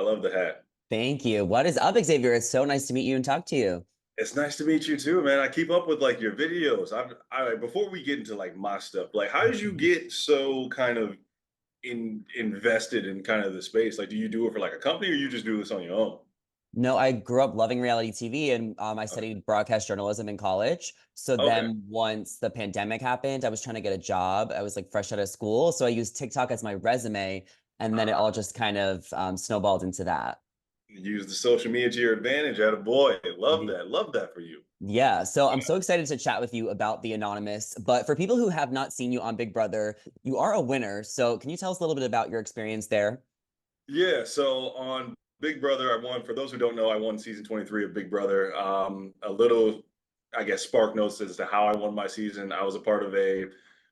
love the hat. Thank you. What is up, Xavier? It's so nice to meet you and talk to you. It's nice to meet you too, man. I keep up with like your videos. I before we get into like my stuff, like how did you get so kind of invested in kind of the space? Like, do you do it for like a company or you just do this on your own? No, I grew up loving reality TV and I Okay. studied broadcast journalism in college. So Okay. then once the pandemic happened, I was trying to get a job. I was like fresh out of school. So I used TikTok as my resume and then it Ah, all just kind of snowballed into that. use the social media to your advantage. At a boy, love Y- that. Love that for you. Yeah, so I'm so excited to chat with you about The Anonymous. But for people who have not seen you on Big Brother, you are a winner. So can you tell us a little bit about your experience there? Yeah, so on Big Brother, I won. For those who don't know, I won season 23 of Big Brother. A little, I guess, spark notes as to how I won my season. I was a part of a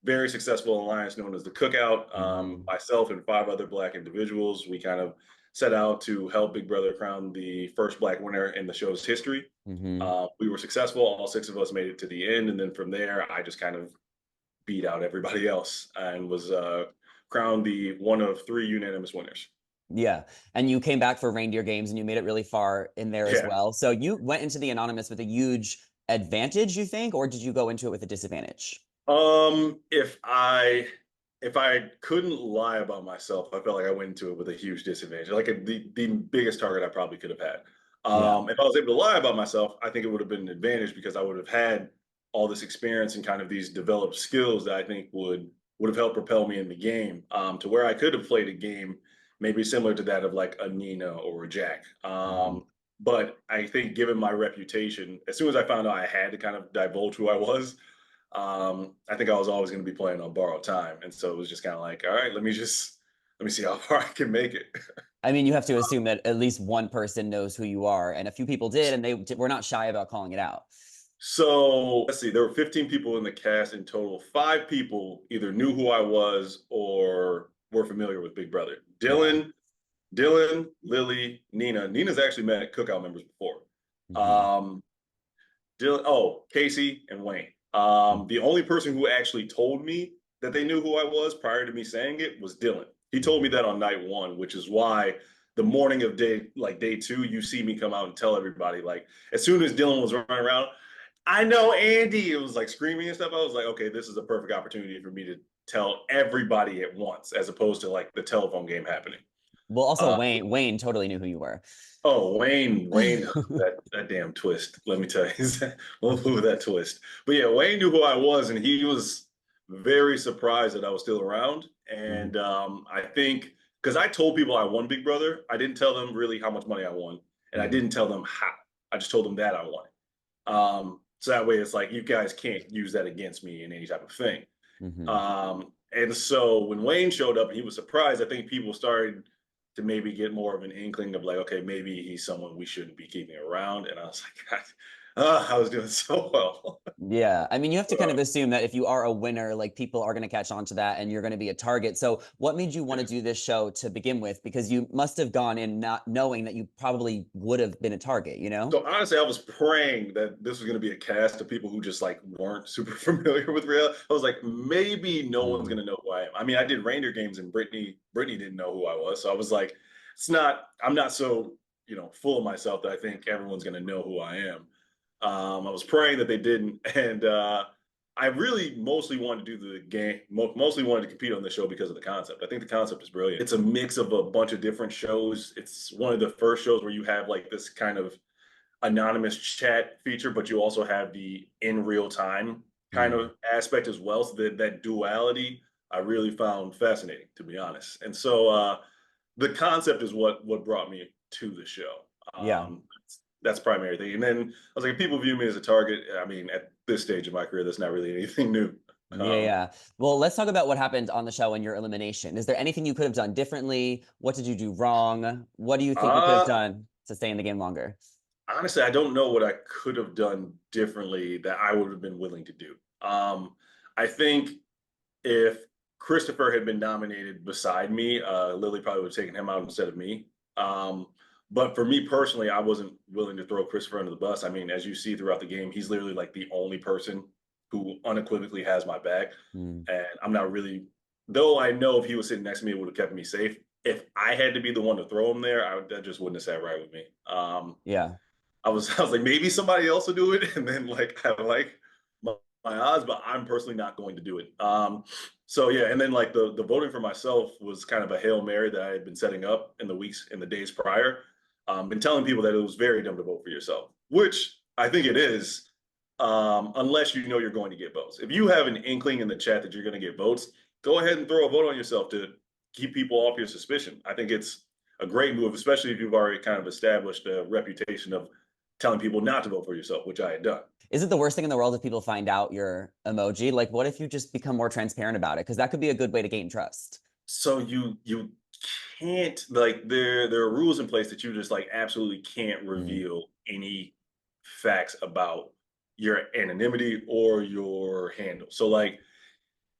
very successful alliance known as the Cookout. Hmm. Myself and five other Black individuals, we kind of set out to help Big Brother crown the first Black winner in the show's history. Hmm. We were successful. All six of us made it to the end. And then from there, I just kind of beat out everybody else and was crowned the one of three unanimous winners. Yeah. And you came back for reindeer games and you made it really far in there as Yeah. well. So you went into the anonymous with a huge advantage, you think, or did you go into it with a disadvantage? If I couldn't lie about myself, I felt like I went into it with a huge disadvantage, like the biggest target I probably could have had. Yeah. If I was able to lie about myself, I think it would have been an advantage because I would have had all this experience and kind of these developed skills that I think would have helped propel me in the game to where I could have played a game maybe similar to that of like a Nina or a Jack. Mhm. But I think given my reputation, as soon as I found out I had to kind of divulge who I was, I think I was always going to be playing on borrowed time, and so it was just kind of like, all right, let me see how far I can make it. I mean, you have to assume that at least one person knows who you are, and a few people did, and were not shy about calling it out. So let's see, there were 15 people in the cast in total. Five people either knew who I was or were familiar with Big Brother. Yeah. Dylan, Lily, Nina. Nina's actually met Cookout members before. Hmm. Um, Dylan, oh, Casey and Wayne. The only person who actually told me that they knew who I was prior to me saying it was Dylan. He told me Hmm. that on night one, which is why the morning of day two, you see me come out and tell everybody. Like as soon as Dylan was running around, I know Andy. It was like screaming and stuff. I was like, okay, this is a perfect opportunity for me to tell everybody at once, as opposed to like the telephone game happening. Well, also Uh, Wayne totally knew who you were. Oh, Wayne, that damn twist. Let me tell you, we'll move that twist. But yeah, Wayne knew who I was, and he was very surprised that I was still around. Mhm. And I think because I told people I won Big Brother, I didn't tell them really how much money I won, and I Mhm. didn't tell them how. I just told them that I won. So that way, it's like you guys can't use that against me in any type of thing. Mhm. And so when Wayne showed up and he was surprised, I think people started to maybe get more of an inkling of like, okay, maybe he's someone we shouldn't be keeping around. And I was like, God, I was doing so well. Yeah, I mean, you have to kind uh, of assume that if you are a winner, like people are going to catch on to that and you're going to be a target. So, what made you want to yeah. do this show to begin with? Because you must have gone in not knowing that you probably would have been a target, you know? So honestly, I was praying that this was going to be a cast of people who just like weren't super familiar with real. I was like, maybe no one's Mm. going to know who I am. I mean, I did reindeer games and Brittany didn't know who I was. So I was like, I'm not so, full of myself that I think everyone's going to know who I am. I was praying that they didn't. And I really mostly wanted to do the game, mostly wanted to compete on the show because of the concept. I think the concept is brilliant. It's a mix of a bunch of different shows. It's one of the first shows where you have like this kind of anonymous chat feature, but you also have the in real time kind Mm. of aspect as well. So that duality I really found fascinating, to be honest. And so the concept is what brought me to the show. Yeah. That's primary thing. And then I was like, if people view me as a target, I mean, at this stage of my career, that's not really anything new. Yeah, Um, yeah. Well, let's talk about what happened on the show and your elimination. Is there anything you could have done differently? What did you do wrong? What do you think you could have uh, done to stay in the game longer? Honestly, I don't know what I could have done differently that I would have been willing to do. I think if Christopher had been nominated beside me, Lily probably would have taken him out instead of me. Um, but for me personally, I wasn't willing to throw Christopher under the bus. I mean, as you see throughout the game, he's literally like the only person who unequivocally has my back. Mm. And I'm not really, though I know if he was sitting next to me, it would have kept me safe. if I had to be the one to throw him there, that just wouldn't have sat right with me. Yeah. I was like, maybe somebody else will do it, and then like I like my odds, but I'm personally not going to do it. So yeah, and then like the voting for myself was kind of a Hail Mary that I had been setting up in the days prior. Been telling people that it was very dumb to vote for yourself, which I think it is, unless you know you're going to get votes. If you have an inkling in the chat that you're going to get votes, go ahead and throw a vote on yourself to keep people off your suspicion. I think it's a great move, especially if you've already kind of established a reputation of telling people not to vote for yourself, which I had done. Is it the worst thing in the world if people find out your emoji? Like, what if you just become more transparent about it? Because that could be a good way to gain trust. So you can't, like, there are rules in place that you just like absolutely can't Mm. reveal any facts about your anonymity or your handle. So like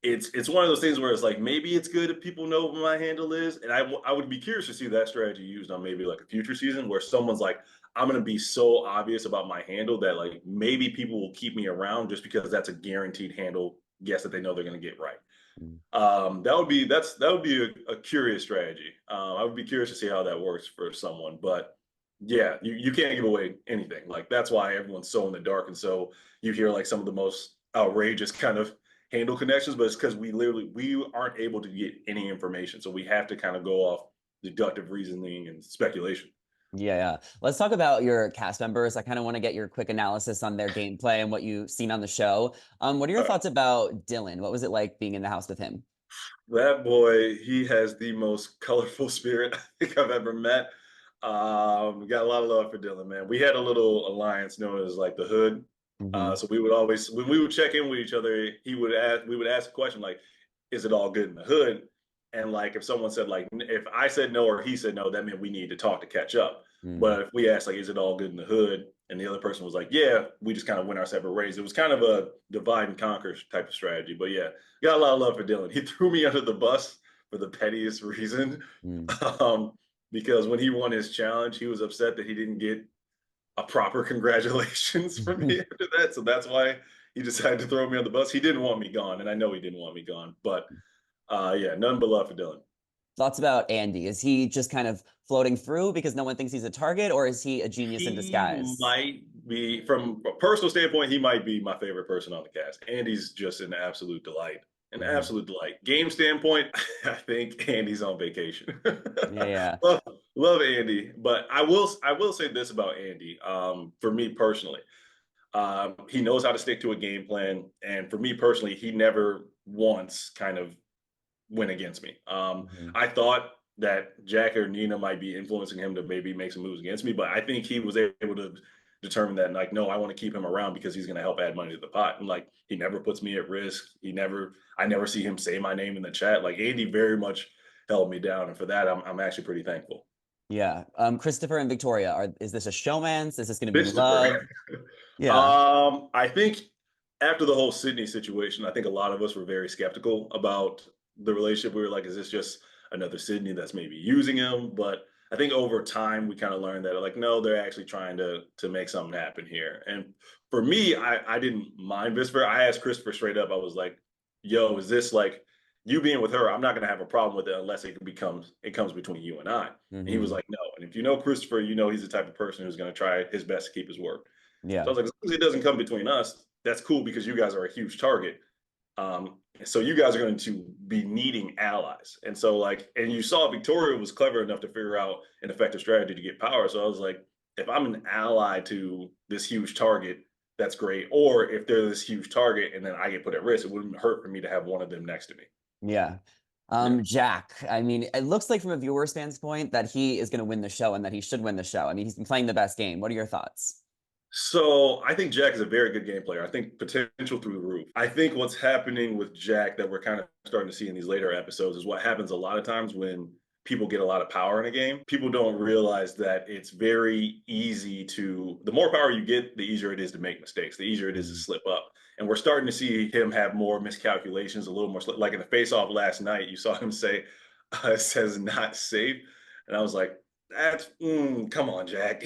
it's one of those things where it's like maybe it's good if people know what my handle is, and I would be curious to see that strategy used on maybe like a future season where someone's like, I'm gonna be so obvious about my handle that like maybe people will keep me around just because that's a guaranteed handle guess that they know they're gonna get right. Mm. That would be a curious strategy. I would be curious to see how that works for someone, but yeah, you can't give away anything. Like that's why everyone's so in the dark, and so you hear like some of the most outrageous kind of handle connections, but it's because we aren't able to get any information, so we have to kind of go off deductive reasoning and speculation. Yeah, yeah. Let's talk about your cast members. I kind of want to get your quick analysis on their gameplay and what you've seen on the show. What are your Uh, thoughts about Dillion? What was it like being in the house with him? that boy, he has the most colorful spirit I think I've ever met. We got a lot of love for Dylan, man. We had a little alliance known as like the Hood. Hmm. So we would always, when we would check in with each other, we would ask a question like, "Is it all good in the Hood?" And like, if someone said like, if I said no or he said no, that meant we need to talk to catch up. Mm. But if we asked like, "Is it all good in the Hood?" and the other person was like, "Yeah," we just kind of went our separate ways. It was kind of a divide and conquer type of strategy. But yeah, got a lot of love for Dylan. He threw me under the bus for the pettiest reason. Mm. Um, because when he won his challenge, he was upset that he didn't get a proper congratulations from me after that. So that's why he decided to throw me on the bus. He didn't want me gone, and I know he didn't want me gone. But yeah, none but love for Dylan. Thoughts about Andy? Is he just kind of floating through because no one thinks he's a target, or is he a genius in He disguise? might be, from a personal standpoint, he might be my favorite person on the cast. Andy's just an absolute delight. An Mhm. absolute delight. Game standpoint, I think Andy's on vacation. Yeah, yeah. love, love Andy, but I will say this about Andy. For me personally, he knows how to stick to a game plan, and for me personally, he never once kind of went against me. Mhm. I thought that Jack or Nina might be influencing him to maybe make some moves against me, but I think he was able to determine that, like, no, I want to keep him around because he's going to help add money to the pot. And like, he never puts me at risk. I never see him say my name in the chat. Like, Andy very much held me down, and for that, I'm actually pretty thankful. Yeah. Christopher and Victoria, is this a showmance? Is this going to be Christopher, love? Yeah. I think after the whole Sydney situation, I think a lot of us were very skeptical about the relationship. We were like, is this just another Sydney that's maybe using him? But I think over time we kind of learned that like, no, they're actually trying to make something happen here. And for me, I didn't mind Christopher. I asked Christopher straight up. I was like, yo, is this like you being with her? I'm not gonna have a problem with it unless it comes between you and I. And he was Hmm. like, no. And if you know Christopher, you know he's the type of person who's gonna try his best to keep his word. So I Yeah. was like, as long as it doesn't come between us, that's cool because you guys are a huge target. So you guys are going to be needing allies. And so like, and you saw Victoria was clever enough to figure out an effective strategy to get power. So I was like, if I'm an ally to this huge target, that's great. Or if they're this huge target and then I get put at risk, it wouldn't hurt for me to have one of them next to me. Yeah. Yeah. Jack, I mean, it looks like from a viewer standpoint that he is going to win the show and that he should win the show. I mean, he's been playing the best game. What are your thoughts? So I think Jack is a very good game player. I think potential through the roof. I think what's happening with Jack that we're kind of starting to see in these later episodes is what happens a lot of times when people get a lot of power in a game. People don't realize that it's very easy to, the more power you get, the easier it is to make mistakes, the easier it is to Mm. slip up. And we're starting to see him have more miscalculations, a little more, like in the face off last night, you saw him say, it says not safe. And I was like, come on, Jack.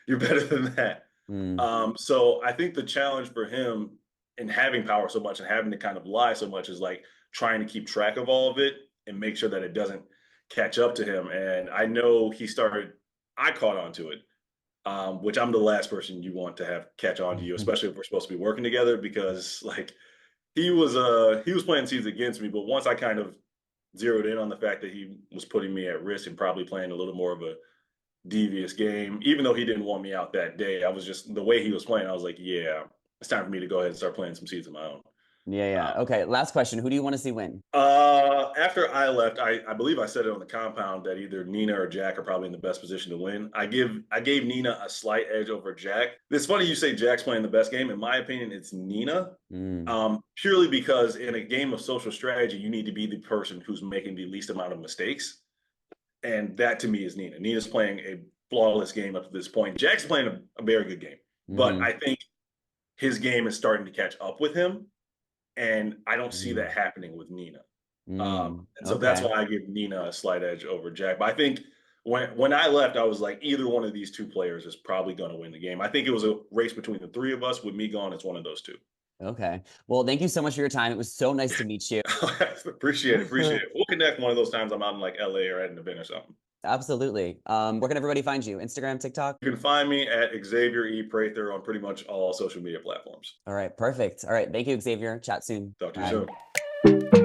You're better than that. Mm. So I think the challenge for him in having power so much and having to kind of lie so much is like trying to keep track of all of it and make sure that it doesn't catch up to him. And I know I caught on to it, which I'm the last person you want to have catch on to you, especially if we're supposed to be working together, because like he was playing seeds against me, but once I kind of zeroed in on the fact that he was putting me at risk and probably playing a little more of a devious game, even though he didn't want me out that day, I was just the way he was playing, I was like, yeah, it's time for me to go ahead and start playing some seeds of my own. Yeah, Uh, yeah. Okay, last question. Who do you want to see win? After I left, I believe I said it on the compound that either Nina or Jack are probably in the best position to win. I gave Nina a slight edge over Jack. It's funny you say Jack's playing the best game. In my opinion, it's Nina. Mm, Purely because in a game of social strategy, you need to be the person who's making the least amount of mistakes. And that to me is Nina. Nina's playing a flawless game up to this point. Jack's playing a very good game, but mhm, I think his game is starting to catch up with him. And I don't see that mm, happening with Nina. And so that's okay. why I give Nina a slight edge over Jack. But I think when I left, I was like, either one of these two players is probably going to win the game. I think it was a race between the three of us. With me gone, it's one of those two. Okay. Well, thank you so much for your time. It was so nice to meet you. Appreciate it. Appreciate it. We'll connect one of those times I'm out in like LA or at an event or something. Absolutely. Where can everybody find you? Instagram, TikTok? You can find me at Xavier Prather on pretty much all social media platforms. All right, perfect. All right, thank you, Xavier. Chat soon. Talk to you Bye. soon.